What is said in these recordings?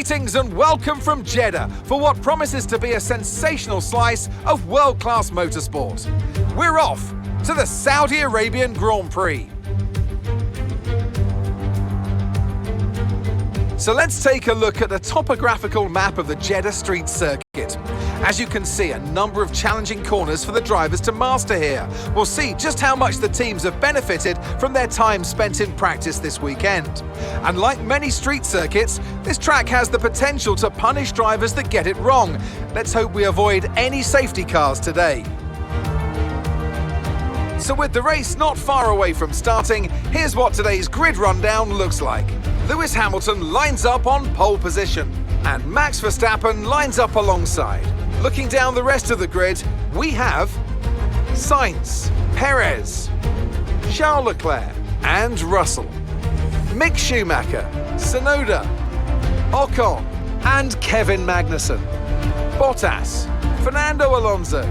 Greetings and welcome from Jeddah for what promises to be a sensational slice of world-class motorsport. We're off to the Saudi Arabian Grand Prix. So let's take a look at the topographical map of the Jeddah street circuit. As you can see, a number of challenging corners for the drivers to master here. We'll see just how much the teams have benefited from their time spent in practice this weekend. And like many street circuits, this track has the potential to punish drivers that get it wrong. Let's hope we avoid any safety cars today. So with the race not far away from starting, here's what today's grid rundown looks like. Lewis Hamilton lines up on pole position, and Max Verstappen lines up alongside. Looking down the rest of the grid, we have Sainz, Perez, Charles Leclerc and Russell, Mick Schumacher, Tsunoda, Ocon and Kevin Magnussen, Bottas, Fernando Alonso,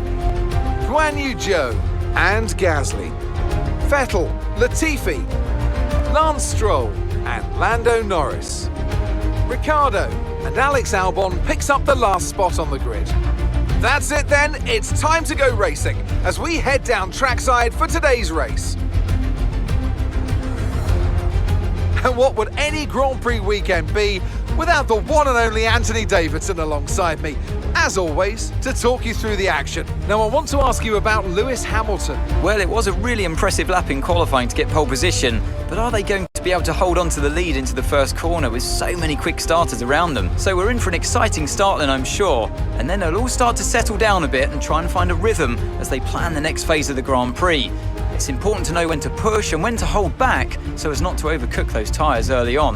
Guan Yu Zhou and Gasly, Vettel, Latifi, Lance Stroll and Lando Norris. Ricciardo and Alex Albon picks up the last spot on the grid. That's it then, it's time to go racing as we head down trackside for today's race. And what would any Grand Prix weekend be without the one and only Anthony Davidson alongside me, as always, to talk you through the action. Now I want to ask you about Lewis Hamilton. Well, it was a really impressive lap in qualifying to get pole position, but are they going to be able to hold on to the lead into the first corner with so many quick starters around them? So we're in for an exciting start then, I'm sure, and then they'll all start to settle down a bit and try and find a rhythm as they plan the next phase of the Grand Prix. It's important to know when to push and when to hold back so as not to overcook those tyres early on.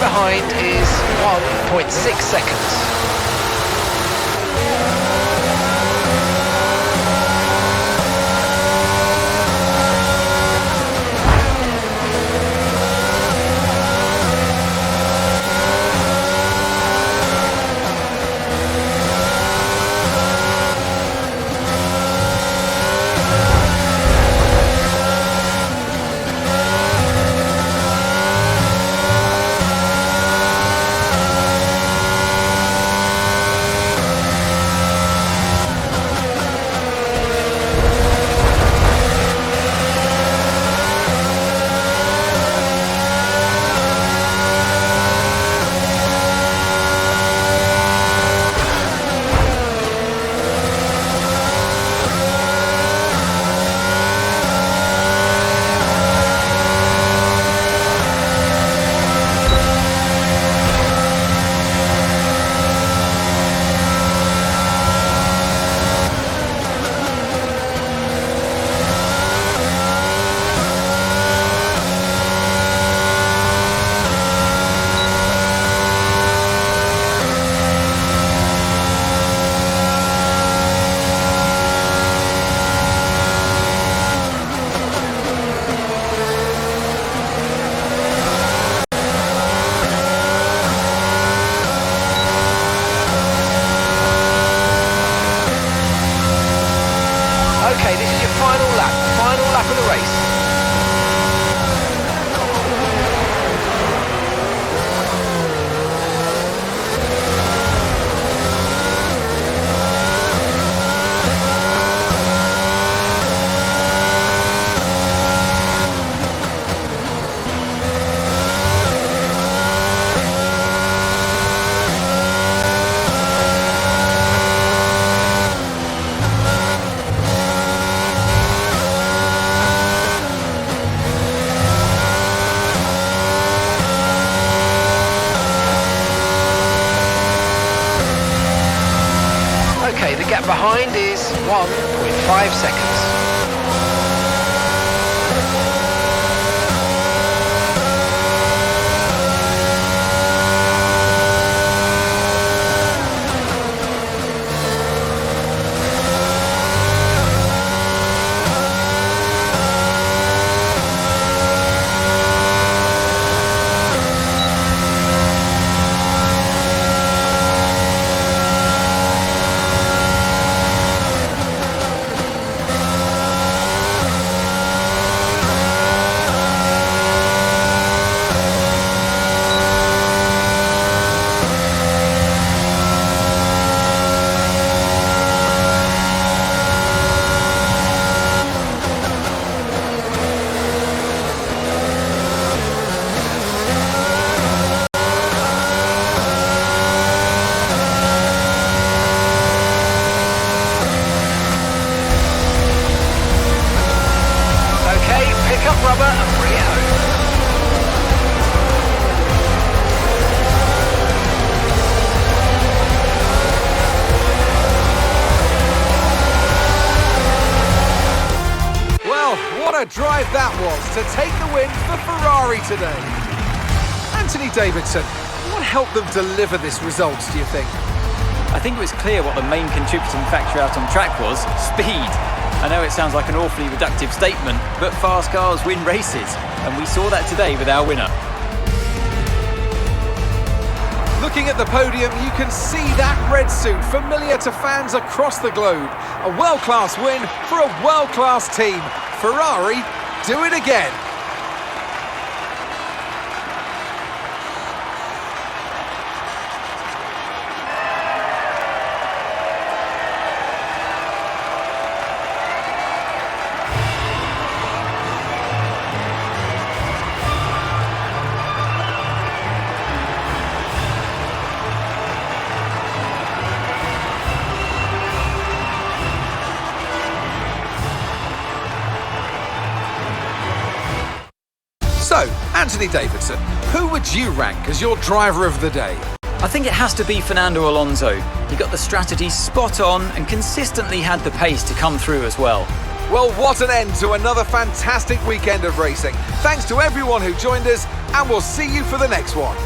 behind is 1.6 seconds. Okay, this is your final lap of the race. Okay, the gap behind is 1.5 seconds. Rubber and bring it home. Well, what a drive that was to take the win for Ferrari today. Anthony Davidson, what helped them deliver this result, do you think? I think it was clear what the main contributing factor out on track was: speed. I know it sounds like an awfully reductive statement, but fast cars win races, and we saw that today with our winner. Looking at the podium, you can see that red suit familiar to fans across the globe. A world-class win for a world-class team. Ferrari, do it again. So, Anthony Davidson, who would you rank as your driver of the day? I think it has to be Fernando Alonso. He got the strategy spot on and consistently had the pace to come through as well. Well, what an end to another fantastic weekend of racing. Thanks to everyone who joined us, and we'll see you for the next one.